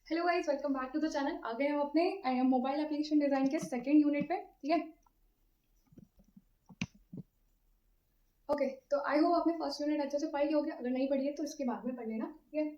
Hello guys, welcome back to the channel. आ गए हम अपने मोबाइल एप्लीकेशन डिजाइन के सेकंड यूनिट पे। ठीक है, ओके। तो आई होप आपने फर्स्ट यूनिट अच्छे से पढ़ लिया होगा। अगर नहीं पढ़ी है तो इसके बाद में पढ़ लेना। ठीक है,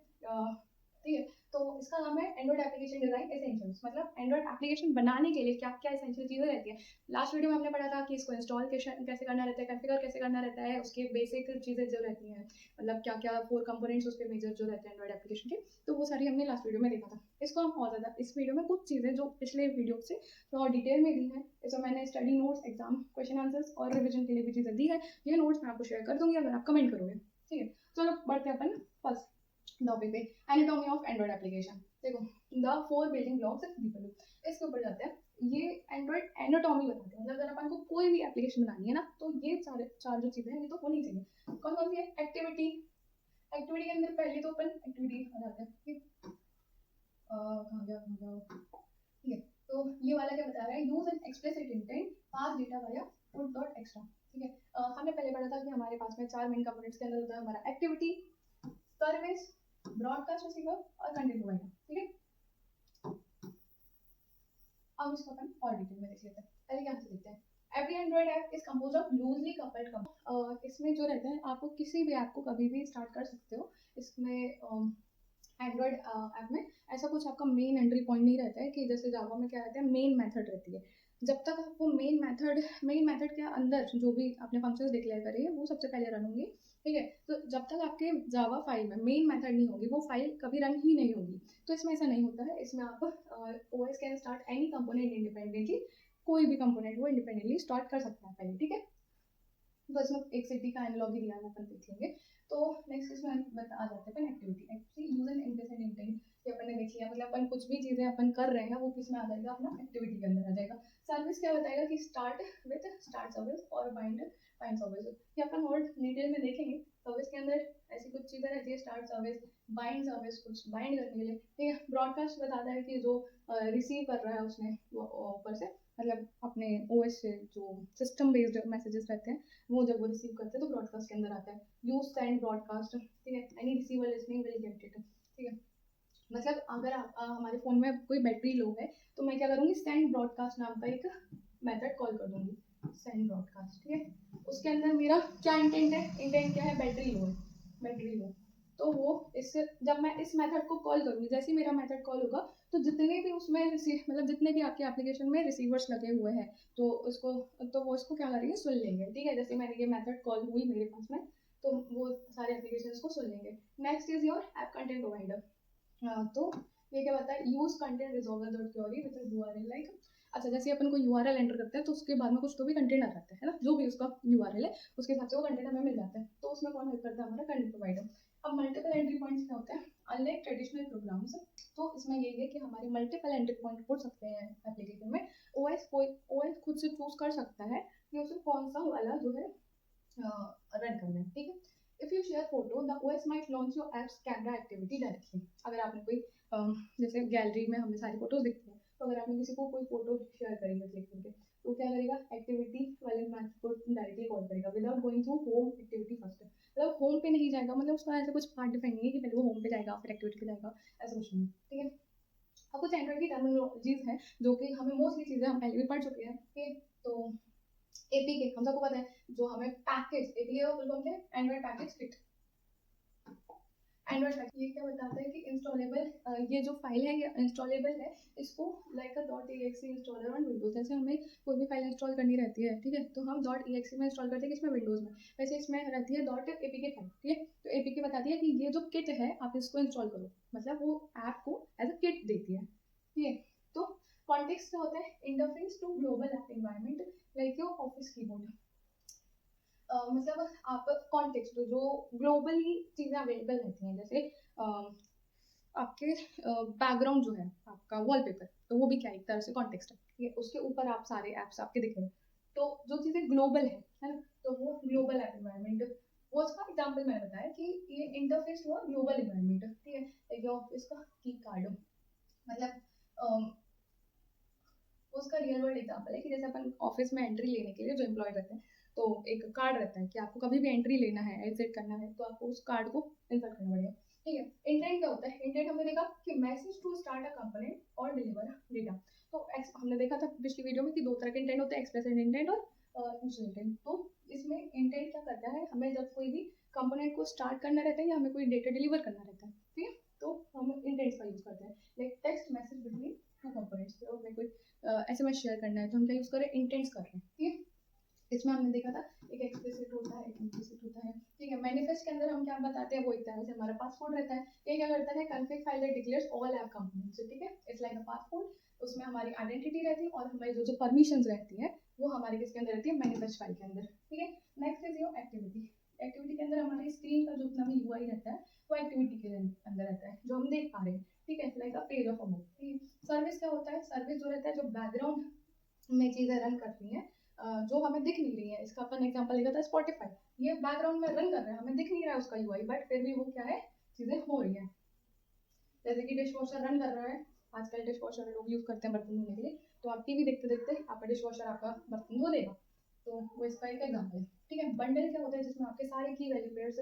ठीक है। तो इसका नाम है एंड्रॉइड एप्लीकेशन डिजाइन एसेंशियल्स। मतलब एंड्रॉइड एप्लीकेशन बनाने के लिए क्या क्या एसेंशियल चीज़ें रहती है। लास्ट वीडियो में हमने पढ़ा था कि इसको इंस्टॉल कैसे करना रहता है, कॉन्फ़िगर कैसे करना रहता है, उसके बेसिक चीज़ें जो रहती हैं, मतलब क्या क्या 4 कंपोनेंट्स उसके मेजर जो रहते हैं एंड्रॉइड एप्लीकेशन के। तो वो सारी हमने लास्ट वीडियो में देखा था। इसको हम और ज़्यादा इस वीडियो में कुछ चीज़ें जो पिछले वीडियो से तो और डिटेल में दी है, इसमें मैंने study notes, exam question answers और रिविजन के लिए भी चीज़ें दी है। ये नोट्स मैं आपको शेयर कर दूंगी अगर आप कमेंट करोगे। ठीक है, चलो बढ़ते हैं अपन फर्स्ट टॉपिक पे, एनाटॉमी ऑफ एंड्रॉइड एप्लीकेशन। देखो, द 4 बिल्डिंग ब्लॉक्स दीपलू, इसके ऊपर जाते हैं। ये एंड्रॉइड एनाटॉमी बताते हैं, मतलब अगर अपन को कोई भी एप्लीकेशन बनानी है ना, तो ये चार चार जो चीज़ें हैं ये तो होनी चाहिए। कौन कौन सी है? एक्टिविटी। एक्टिविटी के अंदर पहले तो अपन एक्टिविटी आ जाते हैं। ठीक, कहाँ गया कहाँ गया। ठीक है, तो ये वाला क्या बता रहा है? Use an explicit intent pass data via put dot extra. ठीक है, हमने पहले पढ़ा था कि हमारे पास में 4 मेन कंपोनेंट्स के अंदर होता है हमारा एक्टिविटी, सर्विस, ब्रॉडकास्ट रिसीवर और कंटेंट प्रोवाइडर। ठीक है, अब इसको अपन और डिटेल में देख लेते हैं। पहले क्या देखते हैं, every Android app is compose of loosely coupled component. इसमें जो रहता है, आपको किसी भी ऐप को कभी भी स्टार्ट कर सकते हो। इसमें एंड्रॉइड ऐप में ऐसा कुछ आपका मेन एंट्री पॉइंट नहीं रहता है कि जैसे जावा में क्या रहता है, मेन मेथड रहती है। जब तक आपको मेन मेथड के अंदर जो भी आपने फंक्शंस डिक्लेयर करे हैं वो सबसे पहले रन होंगे। ठीक है, तो जब तक आपके जावा फाइल में मेन मेथड नहीं होगी वो फाइल कभी रन ही नहीं होगी। तो इसमें ऐसा नहीं होता है। इसमें आप OS can start any component independently, कोई भी कंपोनेंट वो इंडिपेंडेंटली स्टार्ट कर सकता है पहले। ठीक है, तो इसमें एक सिटी का एनालॉग ही दिया है, वो अपन देख लेंगे। तो नेक्स्ट इसमें आ जाते हैं activity. Actually use and implicit intent, ये अपन ने देख लिया। मतलब अपन कुछ भी चीजें अपन कर रहे हैं वो किस में आ जाएगा, अपना एक्टिविटी के अंदर आ जाएगा। सर्विस क्या बताएगा कि स्टार्ट विद स्टार्ट सर्विस और बाइंड सर्विस। ये अपन और डिटेल में देखेंगे। सर्विस के अंदर ऐसी कुछ चीजें रहती है, स्टार्ट सर्विस, बाइंड सर्विस, कुछ बाइंड करने के लिए। ठीक है, ब्रॉडकास्ट बताता है कि जो रिसीव कर रहा है उसने वो ऊपर से, मतलब अपने ओएस से जो सिस्टम बेस्ड मैसेजेस रहते हैं वो जब वो रिसीव करते हैं तो ब्रॉडकास्ट के अंदर आता है। Use send broadcast. ठीक है, any receiver listening will get it. ठीक है, मतलब अगर हमारे फोन में कोई बैटरी लो है तो मैं क्या करूँगी, सेंड ब्रॉडकास्ट नाम का एक मेथड कॉल कर दूंगी, सेंड ब्रॉडकास्ट। ठीक है, उसके अंदर मेरा क्या इंटेंट है? इंटेंट क्या है? बैटरी लो है, बैटरी लो। तो वो इससे जब मैं इस मेथड को कॉल करूंगी, जैसे ही मेरा मेथड कॉल होगा तो जितने भी उसमें मतलब जितने भी आपके एप्लीकेशन में रिसीवर्स लगे हुए हैं तो उसको तो वो इसको क्या करेंगे, सुन लेंगे। ठीक है, जैसे मैंने ये मेथड कॉल हुई मेरे पास में तो वो सारे एप्लीकेशन को सुन लेंगे। Next is your app content provider. तो ये क्या बताता है? Use content resolver dot query with URL like. अच्छा, जैसे अपन को यूआरएल एंटर करते हैं तो उसके बाद में कुछ तो भी कंटेंट आ जाता है ना, जो भी उसका यूआरएल है उसके हिसाब से वो कंटेंट हमें मिल जाता है। तो उसमें कौन हेल्प करता है? हमारा कंटेंट प्रोवाइडर। अब मल्टीपल एंट्री पॉइंट्स क्या होते हैं? अनलाइक ट्रेडिशनल प्रोग्राम्स, तो इसमें यही है कि हमारे मल्टीपल एंट्री पॉइंट हो सकते हैं एप्लीकेशन में। ओएस खुद से चूज कर सकता है कि उसे कौन सा वाला जो है रन करना है। ठीक है, if you share photo the OS might launch your apps camera activity directly. अगर आपने कोई जैसे गैलरी में हमें सारी फोटोज दिखती हैं, तो अगर आपने किसी को कोई फोटो शेयर करेंगे क्लिक करके तो क्या करेगा, एक्टिविटी वाले मैथ को डायरेक्टली कॉल करेगा without going through whom activity first. मतलब होम पे नहीं जाएगा, मतलब उसका ऐसा कुछ पार्ट डिफाइन नहीं है कि पहले वो होम पे जाएगा फिर एक्टिविटी पे जाएगा, ऐसा कुछ नहीं। ठीक है, अब कुछ एंड्रॉइड की टर्मिनोलॉजीज हैं जो कि हमें मोस्टली चीजें हम पहले भी पढ़ चुके हैं। ठीक है, तो एपीके हम सबको पता है, जो हमें पैकेज एपीके का फुल फॉर्म क्या है? Android package kit. Android package ये क्या बताता है कि इंस्टॉलेबल, ये जो फाइल है ये इंस्टॉलेबल है। इसको like a dot x installer on Windows, जैसे हमें कोई भी फाइल इंस्टॉल करनी रहती है। ठीक है, तो हम डॉट एक्स में इंस्टॉल करते हैं किसमें? विंडोज में। वैसे इसमें रहती है डॉट एपीके फाइल। ठीक है, तो एपीके बताती है कि ये जो किट है आप इसको इंस्टॉल करो, मतलब वो ऐप को एज अ किट देती है। ठीक है, तो कॉन्टेक्स्ट क्या होता है? Interface to global app environment like your office keyboard. मतलब आप कॉन्टेक्स्ट जो ग्लोबली चीज़ें अवेलेबल रहती हैं, जैसे आपके बैकग्राउंड जो है आपका वॉलपेपर, तो वो भी क्या एक तरह से कॉन्टेक्स्ट है। ठीक है, उसके ऊपर आप सारे ऐप्स आपके दिख रहे हैं, तो जो चीज़ें ग्लोबल है ना, तो वो ग्लोबल ऐप एनवायरनमेंट। वो उसका एग्जाम्पल मैंने बताया कि ये इंटरफेस हुआ ग्लोबल एनवायरनमेंट। ठीक है, एक ऑफिस का की कार्ड, मतलब उसका रियल वर्ल्ड एग्जाम्पल है कि जैसे अपन ऑफिस में एंट्री लेने के लिए जो एम्प्लॉय रहते हैं तो एक कार्ड रहता है कि आपको कभी भी एंट्री लेना है, एग्जिट करना है, तो आपको उस कार्ड को इंसर्ट करना पड़ेगा। ठीक है। इंटेंट क्या होता है? इंटेंट हमने देखा कि message to start a component और डिलीवर डेटा। तो हमने देखा था पिछली वीडियो में कि दो तरह के इंटेंट होते हैं, एक्सप्रेसिव इंटेंट और यूजर इंटेंट। तो इसमें इंटेंट क्या करता है, हमें जब कोई भी कंपोनेंट को स्टार्ट करना रहता है या हमें कोई डेटा डिलीवर करना रहता है, ठीक है, तो हम इंटेंट्स का यूज करते हैं, like text message between two components. तो हमें कोई एसएमएस शेयर करना है तो हम क्या यूज करें? इंटेंट्स कर रहे हैं, ठीक है। इसमें हमने देखा था एक एक्सप्लिसिट होता है, एक इम्प्लिसिट होता है, ठीक है। मैनिफेस्ट के अंदर हम क्या बताते हैं, वो एक तरह से हमारा पासवर्ड रहता है। ये क्या करता है? Config file that declares all app components, ठीक है, इट्स लाइक अ पासवर्ड। उसमें हमारी आइडेंटिटी रहती है और हमारी जो जो परमिशंस रहती है वो हमारे किसके अंदर रहती है? मैनिफेस्ट फाइल के अंदर, ठीक है। Next is your activity. Activity के अंदर हमारी स्क्रीन का जितना भी यूआई रहता है वो एक्टिविटी के अंदर रहता है, जो हम देख पा रहे हैं, ठीक है, like a page of a book, ठीक है। सर्विस क्या होता है? सर्विस जो रहता है, जो बैकग्राउंड में चीजें रन करती हैं, जो हमें दिख नहीं रही है। इसका अपन एग्जांपल लिखा था स्पॉटिफाई, ये बैकग्राउंड में रन कर रहा है, हमें दिख नहीं रहा है उसका यूआई, बट फिर भी वो क्या है? चीजें हो रही है। जैसे कि डिश वॉशर रन कर रहा है, आजकल डिश वॉशर लोग यूज करते हैं बर्तन धोने के लिए, तो आप टीवी देखते देखते आपका डिश वॉशर आपका बर्तन धो देगा, तो वो इसका एक एग्जाम्पल है, ठीक है। बंडल क्या होता है? जिसमें आपके सारे की वैल्यू पेयर्स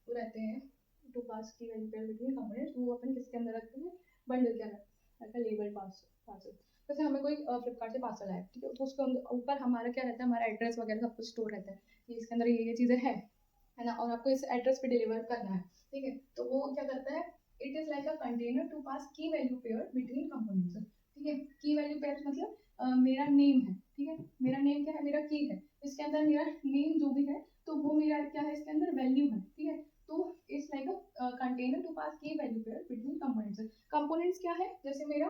रहते हैं, to pass key value pair between components, वो अपन किसके अंदर रखते हैं? बंडल के अंदर, लेबल पार्सल। जैसे हमें कोई फ्लिपकार्ट से पार्सल आया, ठीक है, तो उसके ऊपर हमारा क्या रहता है? हमारा एड्रेस वगैरह सब कुछ स्टोर रहता है कि इसके अंदर ये चीज़ें हैं, है ना, और आपको इस एड्रेस पे डिलीवर करना है, ठीक है। तो वो क्या करता है? It is like a container to pass key value pair between components, ठीक है। की वैल्यू पेयर मतलब मेरा नेम है, ठीक है, मेरा नेम क्या है? मेरा की है, इसके अंदर मेरा नेम जो भी है तो वो मेरा क्या है? इसके अंदर वैल्यू है, ठीक है। तो it's like a container to pass key value pair between components. Components क्या है? जैसे मेरा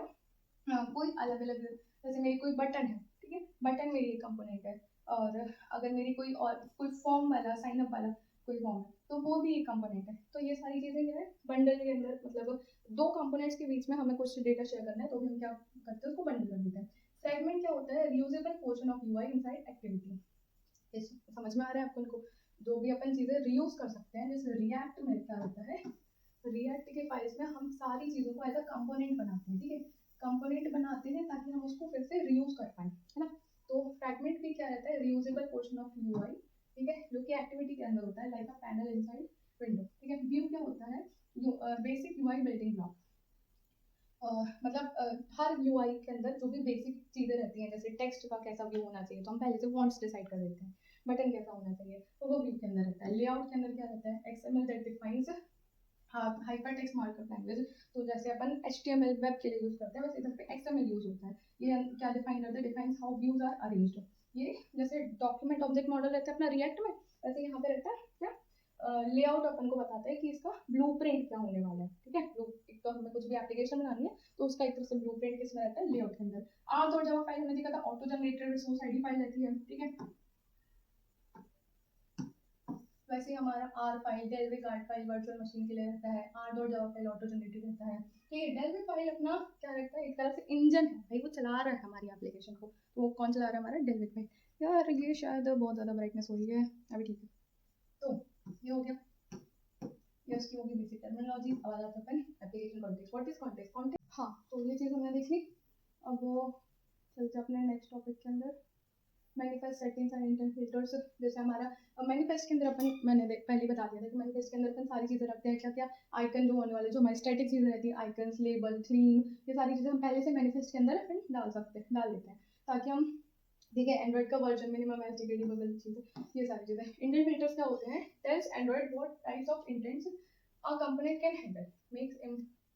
कोई अलग अलग, जैसे मेरी कोई बटन है, ठीक है, बटन मेरी एक कंपोनेंट है, और अगर मेरी कोई और कोई फॉर्म वाला, साइन अप वाला कोई फॉर्म है, तो वो भी एक कंपोनेंट है। तो ये सारी चीजें क्या है? बंडल के अंदर, मतलब दो कंपोनेंट्स के बीच में हमें कुछ डेटा शेयर करना है तो हम क्या करते हैं? उसको बंडल कर देते हैं। फ्रेगमेंट क्या होता है? Reusable portion of UI inside activity. समझ में आ रहा है आपको? इनको जो भी अपन चीजें रीयूज कर सकते हैं, जैसे रिएक्ट में क्या होता है? रिएक्ट के फाइल्स में हम सारी चीजों को एज अ कंपोनेंट बनाते हैं, ठीक है, कंपोनेंट बनाते हैं ताकि हम उसको फिर से रीयूज कर पाए, है ना। तो फ्रैगमेंट भी क्या रहता है? रियूजेबल पोर्शन ऑफ यूआई, ठीक है, जो कि एक्टिविटी के अंदर होता है, like a panel inside window, ठीक है। व्यू क्या होता है? Basic UI building block. मतलब हर यूआई के अंदर जो भी बेसिक चीजें रहती हैं, जैसे टेक्स्ट का कैसा व्यू होना चाहिए तो हम पहले से फॉन्ट्स डिसाइड कर देते हैं, बटन कैसा होना चाहिए तो वो व्यू के अंदर रहता है। लेआउट के अंदर क्या रहता है? XML that defines hypertext markup language. तो जैसे अपन HTML वेब के लिए यूज करते हैं, वैसे इधर पे XML यूज होता है। ये क्या डिफाइन करता है? Defines how views are arranged. ये जैसे डॉक्यूमेंट ऑब्जेक्ट मॉडल रहता है अपना रिएक्ट में, वैसे यहाँ पे रहता है क्या? लेआउट अपन को बताता है कि इसका ब्लूप्रिंट क्या होने वाला है, ठीक है। एक तो हमें कुछ भी एप्लीकेशन बनानी है तो उसका एक तरह से ब्लूप्रिंट किसमें रहता है? लेआउट के अंदर। आमतौर जब फाइल हमने देखा था auto generated source ID file रहती है, ठीक है। वैसे हमारा R file, Dalvik ART file virtual machine के लिए रहता है, R dot Java file auto generated रहता है, ठीक है। डेल्विक फाइल अपना क्या रहता है? एक तरह से इंजन है भाई, वो चला रहा है हमारी एप्लीकेशन को, तो वो कौन चला रहा है? हमारा डेल्विक फाइल। यार ये शायद बहुत ज़्यादा ब्राइटनेस हो रही है, अभी ठीक है। तो ये हो गया, ये उसकी होगी बेसिक टर्मिनोलॉजी। अब आ जाते हैं अपन application context. What is context? Context, हाँ, तो ये चीज़ हमने देख ली। अब चलते अपने नेक्स्ट टॉपिक के अंदर, manifest settings and intent filters. जैसे हमारा मैनिफेस्ट के अंदर अपन, मैंने पहले बता दिया था कि मैनिफेस्ट के अंदर अपन सारी चीज़ें रखते हैं, क्या क्या आइकन जो होने वाले, जो हमारी स्टैटिक चीज़ें रहती है, आइकन्स, लेबल, थीम, ये सारी चीज़ें हम पहले से मैनिफेस्ट के अंदर अपन डाल देते हैं ताकि हम, ठीक है, एंड्रॉइड का वर्जन, मिनिमम एसडीके बगल चीज़ें, ये सारी चीज़ें। इंटेंट फिल्टर्स क्या होते हैं? Tells Android what types of intents a component can handle, makes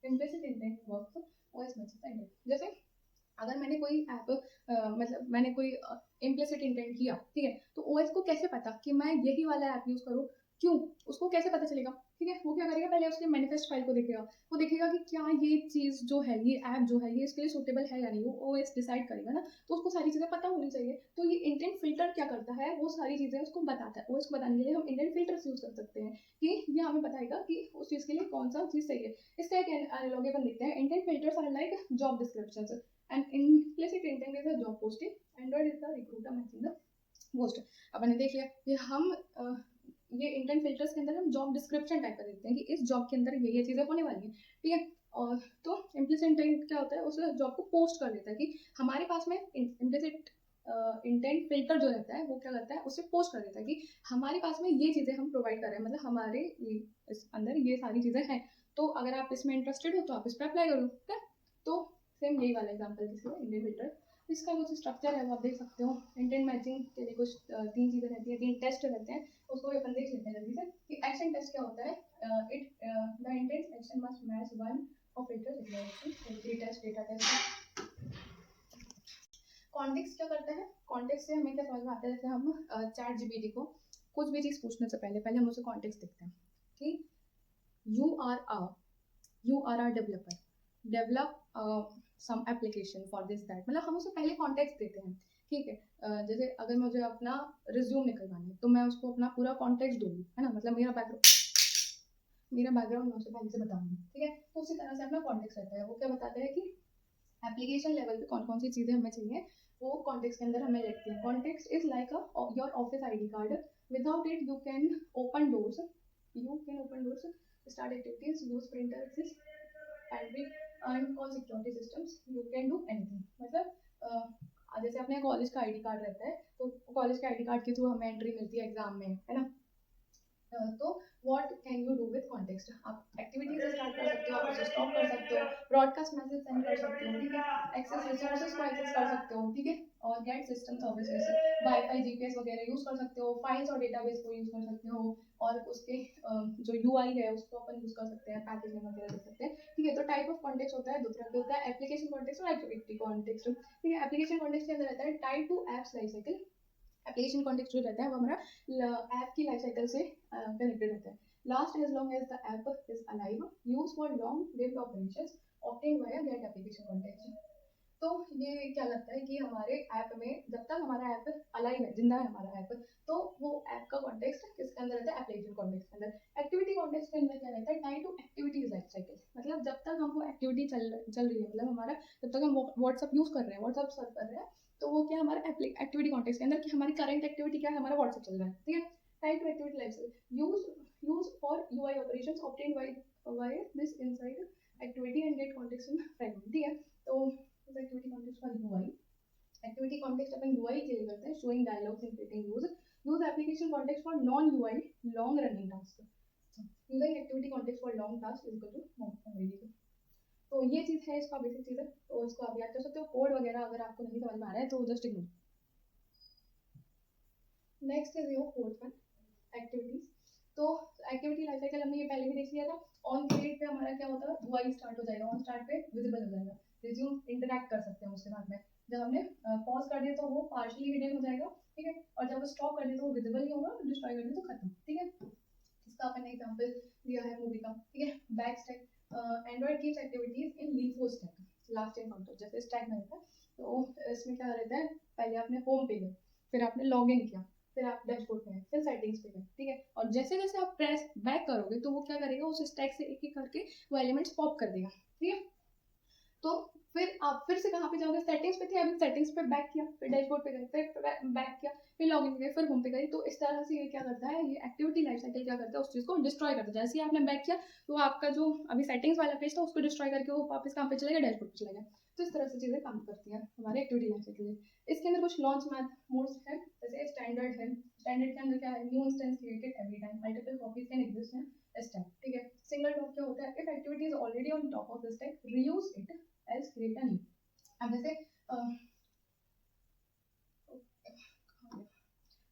implicit intent work OS message and. जैसे अगर मैंने कोई ऐप, मतलब मैंने कोई इम्प्लिसिट इंटेंट किया, ठीक है, तो ओएस को कैसे पता कि मैं यही वाला ऐप यूज करूँ? क्यों? उसको कैसे पता चलेगा? ठीक है, वो क्या करेगा? पहले उसके मैनिफेस्ट फाइल को देखेगा, वो देखेगा कि क्या ये चीज़ जो है, ये ऐप जो है, ये इसके लिए सूटेबल है या नहीं, वो ओएस डिसाइड करेगा ना, तो उसको सारी चीज़ें पता होनी चाहिए। तो ये इंटेंट फिल्टर क्या करता है? वो सारी चीज़ें उसको बताता है। ओएस को बताने के लिए हम इंटेंट फिल्टर्स यूज कर सकते हैं कि ये हमें बताएगा कि उस चीज़ के लिए कौन सा चीज़ सही है। इसका एक एनालॉजी अपन देखते हैं। Intent filters are like job descriptions and implicit intent is a job posting. Android is the recruiter matching the post. अब मैंने देख लिया ये हम ये इंटेंट फिल्टर्स के अंदर हम जॉब डिस्क्रिप्शन टाइप कर देते हैं कि इस जॉब के अंदर ये चीज़ें होने वाली हैं, ठीक है। और तो इम्प्लिसिट इंटेंट क्या होता है? उस जॉब को पोस्ट कर देता है कि हमारे पास में इम्प्लिसिट इंटेंट फिल्टर जो रहता है वो क्या करता है, उसे पोस्ट कर देता है कि हमारे पास में ये चीज़ें हम प्रोवाइड कर रहे हैं, मतलब हमारे इस अंदर ये सारी चीज़ें हैं, तो अगर आप इसमें इंटरेस्टेड हो तो आप इस पर अप्लाई करो, ठीक है। तो सेम यही वाला एग्जाम्पल किसी का इंटेंट फिल्टर, इसका कुछ स्ट्रक्चर है वो आप देख सकते हो। इंटेंट मैचिंग के लिए कुछ 3 चीज़ें रहती है, 3 टेस्ट रहते हैं, उसको भी अपन देख लेते हैं जल्दी से कि एक्शन टेस्ट क्या होता है। The intent action must match one of filter declaration, test, data test. Context क्या करता है, कॉन्टेक्स्ट से हमें क्या समझ में आता है, जैसे हम चैट जीपीटी को कुछ भी चीज़ पूछने से पहले हम उसे कॉन्टेक्स्ट देखते हैं कि you are a developer, develop some application for this that, मतलब हम उसे पहले कॉन्टेक्स्ट देते हैं, ठीक है। जैसे अगर मुझे अपना रिज्यूम निकलवाना है तो मैं उसको अपना पूरा कॉन्टेक्स्ट दूंगी, है ना, मतलब मेरा बैकग्राउंड मैं उसे पहले से बताऊंगी, ठीक है। तो उसी तरह से अपना कॉन्टेक्स्ट रहता है, वो क्या बताता है कि एप्लीकेशन लेवल पे कौन कौन सी चीज़ें हमें चाहिए, वो कॉन्टेक्स्ट के अंदर हमें लिखती है। Context is like your office ID card, without it you can open doors, start activities, use printer access, pantry and all security systems, you can do anything। मतलब जैसे अपने कॉलेज का आईडी कार्ड रहता है, तो कॉलेज के ID card के through हमें एंट्री मिलती है एग्जाम में, है ना। तो what can you do with context, आप एक्टिविटीज स्टार्ट कर सकते हो, आप उसे स्टॉप कर सकते हो, ब्रॉडकास्ट मैसेज सेंड कर सकते हो, ठीक है, एक्सेस रिसोर्सेज को एक्सेस कर सकते हो, ठीक है, और get system services, wifi GPS वगैरह यूज कर सकते हो, फाइल्स और डेटाबेस को यूज कर सकते हो, और उसके जो यूआई है उसको अपन यूज कर सकते हैं, पैकेजिंग वगैरह कर सकते हैं, ठीक है। तो टाइप ऑफ कॉन्टेक्स्ट होता है, दो तरह के होता है, एप्लीकेशन कॉन्टेक्स्ट और एक्टिविटी कॉन्टेक्स्ट, ठीक है। एप्लीकेशन कॉन्टेक्स्ट के अंदर रहता है type to apps life cycle. Application context जो रहता है वो हमारा ऐप की लाइफ साइकिल से कनेक्टेड रहता है। Last as long as the app is alive, use for long lived operations, obtain via get application context. तो ये क्या लगता है कि हमारे ऐप में जब तक हमारा ऐप अलाइव है, जिंदा है हमारा ऐप, तो वो ऐप का कॉन्टेक्स्ट किसके अंदर रहता है, एप्लीकेशन कॉन्टेक्स्ट के अंदर। एक्टिविटी कॉन्टेक्स्ट के अंदर क्या रहता है, tied to activities life cycle, मतलब जब तक हम वो एक्टिविटी चल रही है, मतलब हमारा जब तक हम व्हाट्सअप यूज कर रहे हैं, व्हाट्सअप सर्च कर रहे हैं, तो वो क्या हमारा एक्टिविटी कॉन्टेक्स्ट के अंदर कि हमारी करंट एक्टिविटी क्या है, हमारा व्हाट्सअप चल रहा है, ठीक है। Type to activity life cycle, use for UI operations, obtain by this inside activity and get context in fragment, ठीक है। तो activity context for UI, activity context अपन यूआई के लिए करते हैं, showing dialogs in creating use application context for non UI long running task, using activity context for long task is equal to none. तो ये चीज़ है, इसका बेसिक चीज़ है, तो इसको आप याद कर सकते हो। कोड वगैरह अगर आपको नहीं समझ में आ रहा है तो just ignore. Next is your fourth one, activities. तो एक्टिविटी लाइफ साइकिल हमने ये पहले भी देख लिया था। ऑन क्रिएट पे हमारा क्या होता है, यूआई स्टार्ट हो जाएगा, ऑन स्टार्ट पे विजिबल हो जाएगा, रिज्यूम इंटरैक्ट कर सकते हैं उसके बाद में। जब हमने पॉज कर दिया तो वो पार्शियली हिडन हो जाएगा, ठीक है, और जब स्टॉप कर दिया तो वो विजिबल ही होगा, डिस्ट्रॉय कर दिया तो खत्म, ठीक है। इसका अपन ने एग्जांपल दिया है मूवी का, ठीक है। Back stack, Android keeps activities in LIFO stack, last in counter, जैसे स्टैक में रहता है। तो इसमें क्या रहता है, पहले आपने होम पे गए, फिर आपने लॉग इन किया, फिर आप डैशबोर्ड पे गए, फिर सेटिंग्स पे गए, ठीक है। और जैसे जैसे आप प्रेस बैक करोगे तो वो क्या करेगा, उस स्टैक से एक एक करके वो एलिमेंट्स पॉप कर देगा, ठीक है। तो फिर आप फिर से कहाँ पे जाओगे, सेटिंग्स पे थे, अभी सेटिंग्स पे बैक किया, फिर डैशबोर्ड पे गए, फिर बैक किया, फिर लॉग इन गए, फिर होम पे गए। तो इस तरह से ये क्या करता है, ये एक्टिविटी लाइफ साइकिल क्या करता है, उस चीज़ को डिस्ट्रॉय करता है। जैसे ही आपने बैक किया तो आपका जो अभी सेटिंग्स वाला पेज था उसको डिस्ट्रॉय करके वो वापस कहाँ पे चलेगा, डैशबोर्ड पे चलेगा। तो इस तरह से चीज़ें काम करती हैं हमारे एक्टिविटी लाइफ साइकिल। इसके अंदर कुछ लॉन्च मोड्स है, जैसे स्टैंडर्ड है। स्टैंडर्ड के अंदर क्या है, new instance created every time, multiple copies can exist in stack, ठीक है। सिंगल टॉप क्या होता है, if activity is already on top of the stack, reuse it as create a new. अब जैसे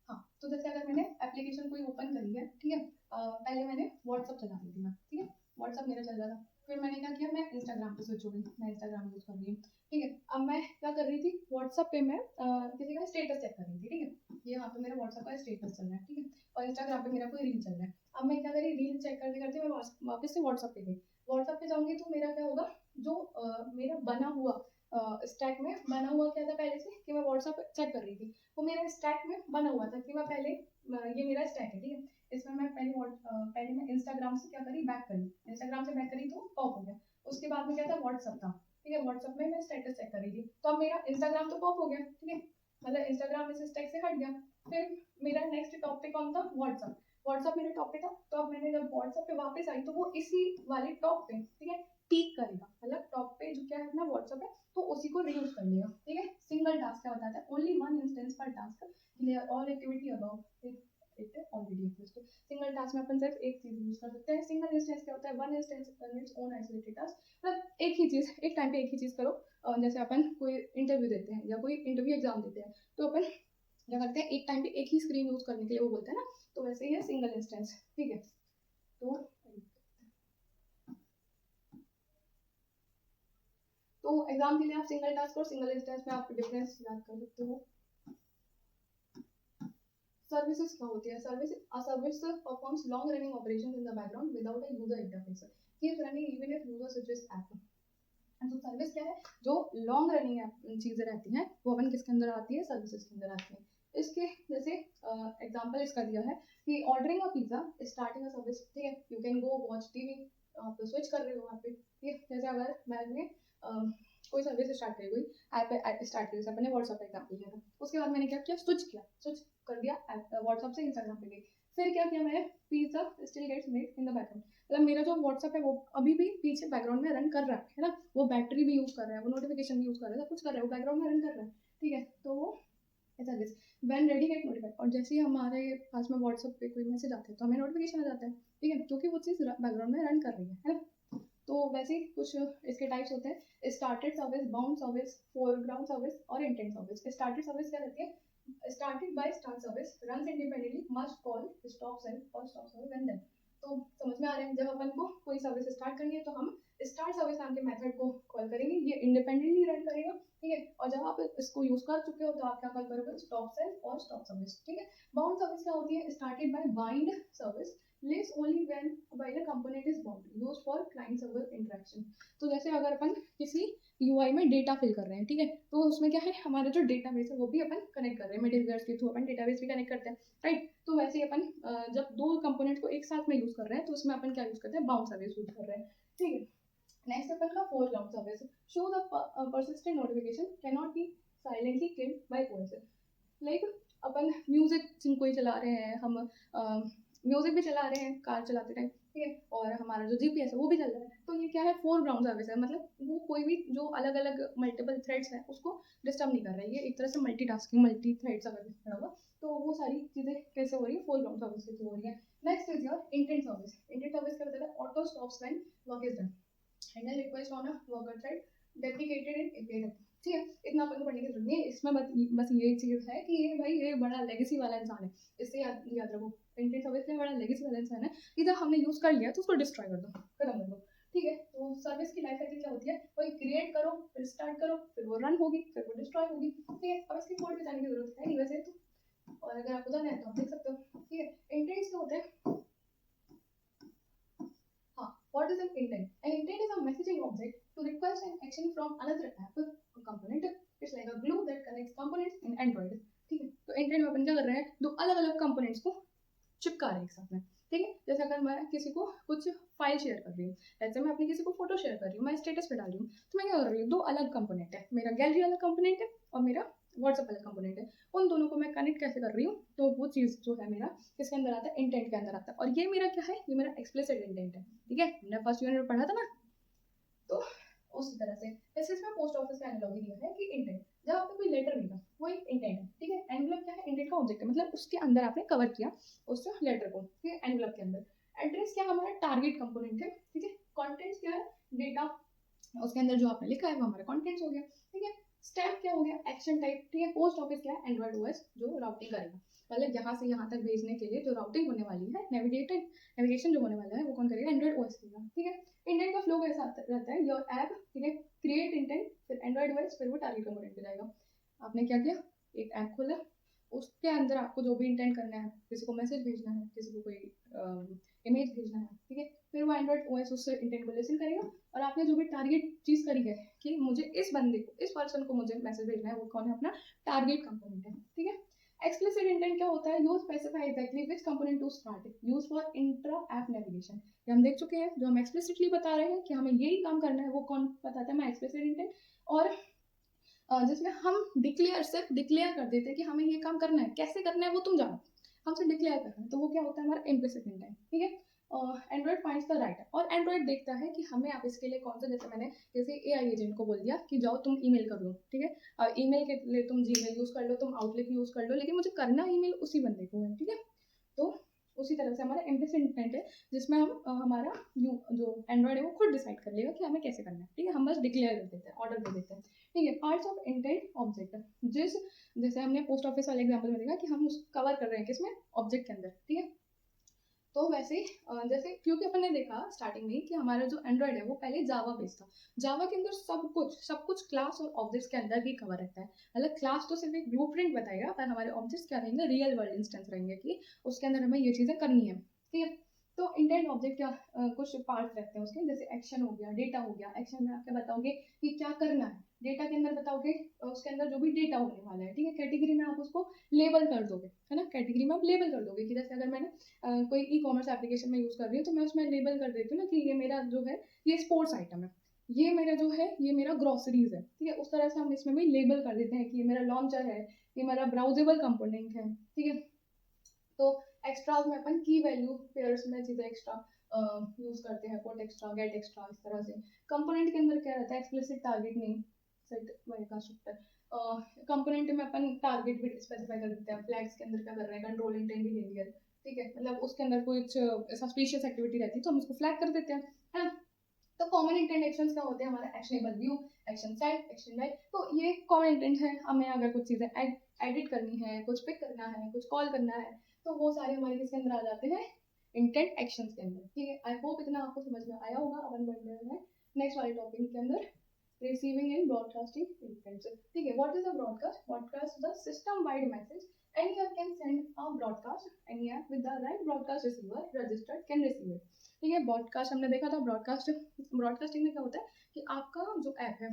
हाँ, तो जैसे अगर मैंने एप्लीकेशन कोई ओपन करी है, ठीक है, पहले मैंने व्हाट्सअप चला रही थी मैं, ठीक है, व्हाट्सअप मेरा चल रहा था, फिर मैंने क्या किया, मैं इंस्टाग्राम पे स्विच हो गई, मैं इंस्टाग्राम यूज कर रही हूँ, ठीक है। अब मैं क्या कर रही थी, व्हाट्सअप पे मैं किसी का स्टेटस चेक कर रही थी, ठीक है, ये यहाँ पे मेरा व्हाट्सअप का स्टेटस चल रहा है, ठीक है, और इंस्टाग्राम पे मेरा कोई रील चल रहा है। अब मैं क्या करी, रील चेक करते करते मैं वापस से व्हाट्सअप पे गई, व्हाट्सअप पे जाऊंगी तो मेरा क्या होगा, जो मेरा बना हुआ स्टैक में बना हुआ क्या था पहले से, कि मैं व्हाट्सअप चेक कर रही थी, वो मेरा स्टैक में बना हुआ था कि मैं पहले ये मेरा स्टैक है, ठीक है, इसमें मैं पहले मैं इंस्टाग्राम से क्या करी, बैक करी, इंस्टाग्राम से बैक करी तो पॉप हो गया। उसके बाद में क्या था, व्हाट्सअप था, ठीक है, व्हाट्सअप में मैं स्टेटस चेक कर रही थी, तो अब मेरा इंस्टाग्राम तो पॉप हो गया, ठीक है, मतलब इंस्टाग्राम इस स्टैक से हट गया। फिर मेरा नेक्स्ट टॉपिक कौन था, व्हाट्सअप, व्हाट्सअप मेरा टॉप पे था। तो अब मैंने जब व्हाट्सअप पे वापस आई तो वो इसी वाले टॉप पे, ठीक है, पीक करेगा, मतलब टॉप पे जो क्या है अपना व्हाट्सअप है तो उसी को रीयूज कर लेगा, ठीक है। सिंगल टास्क क्या बताता है, only one phone isolated task, मतलब एक ही चीज़, एक टाइम पे एक ही चीज़ करो। जैसे अपन कोई इंटरव्यू देते हैं या कोई इंटरव्यू एग्जाम देते हैं, तो अपन क्या करते हैं, एक टाइम पे एक ही स्क्रीन यूज करने के लिए वो बोलते हैं ना, तो वैसे ही है सिंगल इंस्टेंस, ठीक है। तो एग्जाम के लिए आप सिंगल टास्क और सिंगल इंस्टेंस में आप डिफरेंस याद कर सकते हो। सर्विसेज क्या होती है? Service performs long running operations in the background without a user interface, keeps running even if user switches app. तो सर्विस क्या है? जो लॉन्ग रनिंग चीजें रहती हैं वो अपन किसके अंदर आती है? सर्विसेज के अंदर आती है। इसके जैसे एग्जांपल इसका दिया है कि ordering a pizza starting a service, ठीक है। You can go watch TV, आप स्विच कर रहे हो वहाँ पे, ठीक है। जैसे अगर मैंने कोई सर्विस स्टार्ट करी, कोई ऐप स्टार्ट करी, अपने व्हाट्सएप का एग्जाम्पल लिया था, उसके बाद मैंने क्या किया, स्विच कर दिया व्हाट्सएप से इंस्टाग्राम पे गई, फिर क्या किया मैंने, pizza still gets made in the background, मतलब मेरा जो व्हाट्सएप है वो अभी भी पीछे बैकग्राउंड में रन कर रहा है ना, वो बैटरी भी यूज कर रहा है, वो नोटिफिकेशन भी यूज कर रहा है, सब कुछ कर रहा है, वो बैकग्राउंड में रन कर रहा है, ठीक है। तो वो service when ready get notified, और जैसे ही हमारे पास में व्हाट्सएप पे कोई मैसेज आता है तो हमें नोटिफिकेशन आ जाता है, ठीक है, क्योंकि वो चीज़ बैकग्राउंड में रन कर रही है ना। तो वैसे ही कुछ इसके टाइप्स होते हैं, started service, bound service, foreground service और इंटेंट सर्विस। स्टार्टेड सर्विस क्या रहती है? Started by start service, runs independently, must call stop self और स्टॉप सर्विस व्हेन देन। तो समझ में आ रहा है, जब अपन को कोई सर्विस स्टार्ट करनी है तो हम स्टार्ट सर्विस नाम के मेथड को कॉल करेंगे, ये इंडिपेंडेंटली रन करेगा, ठीक है। और जब आप इसको यूज कर चुके हो तो आप क्या कॉल करोगे? स्टॉप सेल्फ और स्टॉप सर्विस, ठीक है। बाउंड सर्विस क्या होती है? Started by bind service, lives only when while a component is bound, used for client server interaction। तो जैसे अगर अपन किसी UI में डेटा फिल कर रहे हैं, ठीक है, तो उसमें क्या है, हमारा जो डेटाबेस है वो भी अपन कनेक्ट कर रहे हैं, मिडलवेयर के थ्रू अपन डेटाबेस भी कनेक्ट करते हैं, राइट। तो वैसे ही अपन जब दो कंपोनेंट को एक साथ में यूज कर रहे हैं तो उसमें अपन क्या यूज करते हैं? बाउंड सर्विस यूज कर रहे हैं, ठीक है। नेक्स्ट अपन का foreground service, show the persistent notification cannot be silently killed by OS। Like upon music कोई चला रहे हैं, हम म्यूजिक भी चला रहे हैं कार चलाते टाइम, ठीक है, और हमारा जो जीपीएस है वो भी चल रहा है, तो ये क्या है? फोरग्राउंड सर्विस है, मतलब वो कोई भी जो अलग अलग मल्टीपल थ्रेड्स है उसको डिस्टर्ब नहीं कर रहा है, ये एक तरह से मल्टीटास्किंग, मल्टी थ्रेड्स अगर खड़ा हुआ, तो वो सारी चीजें कैसे हो रही है? फोरग्राउंड सर्विस के थ्रू हो रही है। Next is your intent service. Intent service क्या बताता है? Auto stops when work is done, handle request on a worker thread, dedicated in API, ठीक है। इतना अपन को पढ़ने की जरूरत नहीं है, इसमें बस ये चीज है कि ये भाई ये बड़ा लेगेसी वाला इंसान है, इससे याद रखो, इंटेंट सर्विस में बड़ा लेगेसी वाला इंसान है, इधर हमने यूज कर लिया तो उसको डिस्ट्रॉय कर दो, खत्म कर दो, ठीक है। तो सर्विस की लाइफ साइकिल क्या होती है? कोई क्रिएट करो, फिर स्टार्ट करो, फिर वो रन होगी, फिर वो डिस्ट्रॉय होगी, ठीक है। अब इसकी कोड पे जाने की जरूरत है नहीं वैसे तो, और अगर आपको जाना है तो आप देख सकते हो, ठीक है। इंटेंट्स क्या होते हैं? What is an intent? An intent is a messaging object to request an action from another app or component. It's like a glue that connects components in Android. ठीक है, तो इंटेंट में अपन क्या कर रहे हैं? दो अलग अलग कंपोनेंट्स को चिपका रहे हैं एक साथ में, ठीक है। जैसे अगर मैं किसी को कुछ फाइल शेयर कर रही हूँ, ऐसे मैं अपनी किसी को फोटो शेयर कर रही हूँ, मैं स्टेटस पे डाल रही हूँ, तो मैं क्या कर रही हूँ? दो अलग कंपोनेंट है, मेरा गैलरी वाला कंपोनेंट है और मेरा व्हाट्सएप वाला कंपोनेंट है, उन दोनों को मैं कनेक्ट कैसे कर रही हूँ? तो वो चीज़ जो है मेरा किसके अंदर आता है? इंटेंट के अंदर आता है। और ये मेरा क्या है? ये मेरा एक्सप्लिसिट इंटेंट है, ठीक है, हमने फर्स्ट यूनिट में पढ़ा था ना। तो उसी तरह से वैसे इसमें पोस्ट ऑफिस का एनालॉजी दिया है कि इंटेंट, जब आपको कोई लेटर मिला वो एक इंटेंट है, ठीक है। एनवलप क्या है? इंटेंट का ऑब्जेक्ट है, मतलब उसके अंदर आपने कवर किया उस लेटर को, ठीक है, एनवलप के अंदर। एड्रेस क्या? हमारा टारगेट कंपोनेंट है, ठीक है। कॉन्टेंट्स क्या है? डेटा, उसके अंदर जो आपने लिखा है वो हमारा कॉन्टेंट्स हो गया, ठीक है। स्टैम्प क्या हो गया? एक्शन टाइप, ठीक है। पोस्ट ऑफिस क्या है? एंड्रॉइड ओएस जो राउटिंग करेगा, मतलब यहाँ से यहाँ तक भेजने के लिए जो राउटिंग होने वाली है, नेविगेशन जो होने वाला है वो कौन करेगा? एंड्रॉइड ओएस करेगा, ठीक है। इंटेंट का फ्लो कैसा रहता है? योर ऐप, ठीक है, क्रिएट इंटेंट, फिर एंड्रॉइड ओएस, फिर वो टारगेट कंपोनेंट पे जाएगा। आपने क्या किया? एक ऐप खोला, उसके अंदर आपको जो भी इंटेंट करना है, किसी को मैसेज भेजना है, किसी को कोई इमेज भेजना है, ठीक है, फिर वो एंड्रॉइड ओएस उससे इंटेंट को लिसन करेगा, और आपने जो भी टारगेट चीज करी है कि मुझे इस बंदे को, इस पर्सन को मुझे मैसेज भेजना है, वो कौन है? अपना टारगेट कंपोनेंट है, ठीक है। एक्सप्लिसिट इंटेंट क्या होता है? You specify exactly which component to start, use for intra app navigation. ये हम देख चुके हैं, जो हम एक्सप्लिसिटली बता रहे हैं कि हमें यही काम करना है, वो कौन बताता है? मैं एक्सप्लिसिट इंटेंट। और जिसमें हम सिर्फ डिक्लेयर कर देते हैं कि हमें ये काम करना है, कैसे करना है वो तुम जानो, हमसे डिक्लेयर करना है, तो वो क्या होता है? हमारा इम्प्लिसिट इंटेंट, ठीक है। एंड्रॉइड फाइंड्स द राइटर, और एंड्रॉइड देखता है कि हमें आप इसके लिए कौन सा, जैसे मैंने जैसे एआई एजेंट को बोल दिया कि जाओ तुम ईमेल कर लो, ठीक है, ईमेल के लिए तुम जीमेल यूज कर लो, तुम आउटलुक यूज कर लो, लेकिन मुझे करना ईमेल उसी बंदे को है, ठीक है। तो उसी तरह से हमारा इम्प्लिसिट इंटेंट है, जिसमें हम हमारा जो एंड्रॉयड है वो खुद डिसाइड कर लेगा कि हमें कैसे करना है, ठीक है। हम बस डिक्लेयर कर देते हैं, ऑर्डर कर देते हैं, ठीक है। पार्ट्स ऑफ इंटेंट ऑब्जेक्ट, जैसे हमने पोस्ट ऑफिस वाले एग्जाम्पल में देखा कि हम उसको कवर कर रहे हैं किसमें, ऑब्जेक्ट के अंदर, ठीक है। तो वैसे ही जैसे क्योंकि अपन ने देखा स्टार्टिंग में कि हमारा जो एंड्रॉयड है वो पहले जावा बेस्ड था। जावा के अंदर सब कुछ क्लास और ऑब्जेक्ट्स के अंदर ही कवर रहता है। मतलब क्लास तो सिर्फ एक ब्लूप्रिंट बताएगा, पर हमारे ऑब्जेक्ट्स क्या रहेंगे, रियल वर्ल्ड इंस्टेंस रहेंगे कि उसके अंदर हमें ये चीज़ें करनी है, ठीक है। तो इंटेंट ऑब्जेक्ट क्या कुछ पार्ट्स रहते हैं उसके, जैसे एक्शन हो गया, डेटा हो गया। एक्शन में आप क्या बताओगे कि क्या करना है, डेटा के अंदर बताओगे उसके अंदर जो भी डेटा होने वाला है, ठीक है। कैटेगरी में आप उसको लेबल कर दोगे, है ना, कैटेगरी में आप लेबल कर दोगे कि जैसे अगर मैंने कोई ई कॉमर्स एप्लीकेशन में यूज़ कर रही हूँ तो मैं उसमें लेबल कर देती हूँ ना कि ये मेरा जो है ये स्पोर्ट्स आइटम है, ये मेरा जो है ये मेरा ग्रोसरीज है, ठीक है। उस तरह से हम इसमें भी लेबल कर देते हैं कि ये मेरा लॉन्चर है, ये मेरा ब्राउजेबल कंपोनेंट है, ठीक है। तो एक्स्ट्राज में अपन की वैल्यू पेयर्स में चीज़ें एक्स्ट्रा यूज करते हैं, पुट एक्स्ट्रा, गेट एक्स्ट्रा, इस तरह से। कंपोनेंट के अंदर क्या रहता है, एक्सप्लिसिट टारगेट नेम सेट वही कंस्ट्रक्टर। कंपोनेंट में अपन टारगेट भी स्पेसिफाई कर देते हैं, फ्लैग्स के अंदर क्या कर रहे हैं, कंट्रोल इंटेंट बिहेवियर, ठीक है। मतलब उसके अंदर कुछ सस्पिशियस एक्टिविटी रहती है तो हम उसको फ्लैग कर देते हैं, है ना। तो कॉमन इंटेंट एक्शंस क्या होते हैं, हमारा actionable view, action set, action right. तो ये कॉमन इंटेंट है, हमें अगर कुछ चीज़ें एडिट करनी है, कुछ पिक करना है, कुछ कॉल करना है, तो वो सारे हमारे किसके अंदर आ जाते हैं, इंटेंट एक्शंस के अंदर, ठीक है। आई होप इतना आपको समझ में आया होगा। अपन बढ़ रहे हैं नेक्स्ट वाले टॉपिक के अंदर, रिसीविंग एंड ब्रॉडकास्टिंग इंटेंट्स, ठीक है। What is a broadcast? Broadcast the system wide message any app can send a broadcast, any app with the right broadcast receiver registered can receive it, ठीक है। Broadcast हमने देखा था, broadcasting में क्या होता है कि आपका जो ऐप है,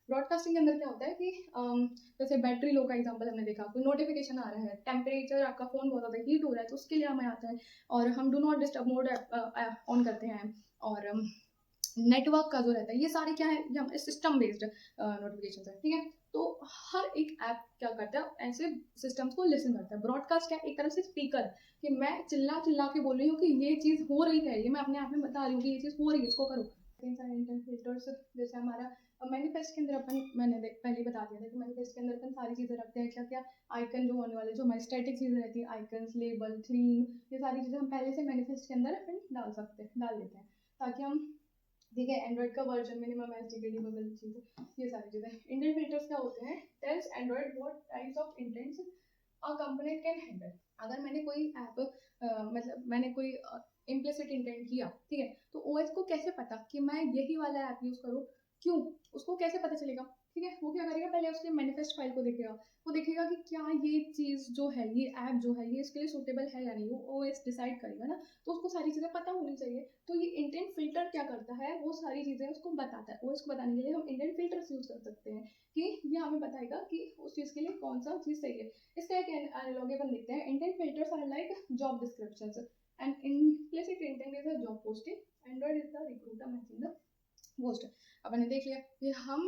ब्रॉडकास्टिंग के अंदर क्या होता है कि जैसे बैटरी लो का एग्जांपल हमने देखा, कोई नोटिफिकेशन आ रहा है, टेम्परेचर आपका फोन बहुत ज़्यादा हीट हो रहा है तो उसके लिए हमें आता है, और हम do not disturb mode on करते हैं, और नेटवर्क का जो रहता है, ये सारे क्या है, ये हमारे सिस्टम बेस्ड नोटिफिकेशन है, ठीक है। तो हर एक ऐप क्या करता है, ऐसे सिस्टम्स को लिसन करता है। ब्रॉडकास्ट क्या है, एक तरह से स्पीकर, कि मैं चिल्ला चिल्ला के बोल रही हूँ कि ये चीज़ हो रही है, ये मैं अपने आप में बता रही हूँ कि ये चीज़ हो रही है, इसको करो। फिल्टर्स, जैसे हमारा मैनिफेस्ट के अंदर अपन पहले ही बता दिया था कि मैनिफेस्ट के अंदर अपन सारी चीज़ें रखते हैं, क्या क्या आइकन जो होने वाले, जो हमारी स्टैटिक चीज़ें रहती है, आइकन्स, लेबल, थीम, ये सारी चीज़ें हम पहले से मैनिफेस्ट के अंदर अपन डाल देते हैं, ताकि हम, ठीक है, एंड्रॉइड का वर्जन, मिनिमम एसडीके बबल चीज़ें, ये सारी चीज़ें। इंटेंट फिल्टर्स क्या होते हैं, tells Android what types of intents a component can handle. अगर मैंने कोई ऐप मतलब मैंने कोई इम्प्लिसिट इंटेंट किया, ठीक है, तो ओएस को कैसे पता कि मैं यही वाला ऐप यूज़ करूँ, क्यों, उसको कैसे पता चलेगा, ठीक है। वो क्या करेगा, पहले उसके मैनिफेस्ट फाइल को देखेगा, वो देखेगा कि क्या ये चीज़ जो है, ये ऐप जो है, ये इसके लिए सूटेबल है या नहीं, वो ओएस डिसाइड करेगा ना, तो उसको सारी चीज़ें पता होनी चाहिए। तो ये इंटेंट फिल्टर क्या करता है, वो सारी चीज़ें उसको बताता है। ओएस को बताने के लिए हम इंटेंट फिल्टर्स यूज़ कर सकते हैं कि ये हमें बताएगा कि उस चीज़ के लिए कौन सा चीज़ सही है। इसका एक एनालॉजी अपन देखते हैं, intent filters are like job descriptions and implicit intent is a job posting, Android is the recruiter matching the post. अपन ने देख लिया कि हम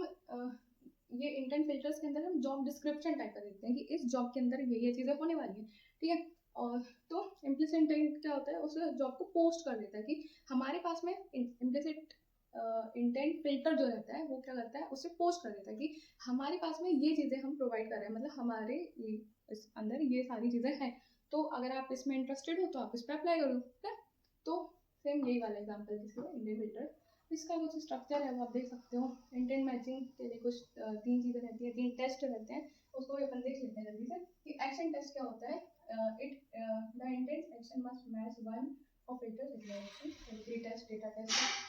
ये इंटेंट फिल्टर्स के अंदर हम जॉब डिस्क्रिप्शन टाइप कर देते हैं कि इस जॉब के अंदर ये चीज़ें होने वाली हैं, ठीक है। और तो इम्प्लिसिट इंटेंट क्या होता है, उस जॉब को पोस्ट कर देता है कि हमारे पास में इम्प्लिसिट इंटेंट फिल्टर जो रहता है वो क्या करता है, उसे पोस्ट कर देता है कि हमारे पास में ये चीज़ें हम प्रोवाइड कर रहे हैं, मतलब हमारे इस अंदर ये सारी चीज़ें हैं, तो अगर आप इसमें इंटरेस्टेड हो तो आप इस पर अप्लाई करो, ठीक है। तो सेम यही वाला एग्जाम्पल किसी का इंटेंट फिल्टर, इसका कुछ स्ट्रक्चर है वो आप देख सकते हो। इंटेंट मैचिंग के लिए कुछ 3 चीज़ें रहती है, 3 टेस्ट रहते हैं, उसको भी अपन देख लेते हैं जल्दी से कि एक्शन टेस्ट क्या होता है। The intent action must match one of filter declaration, test, data test,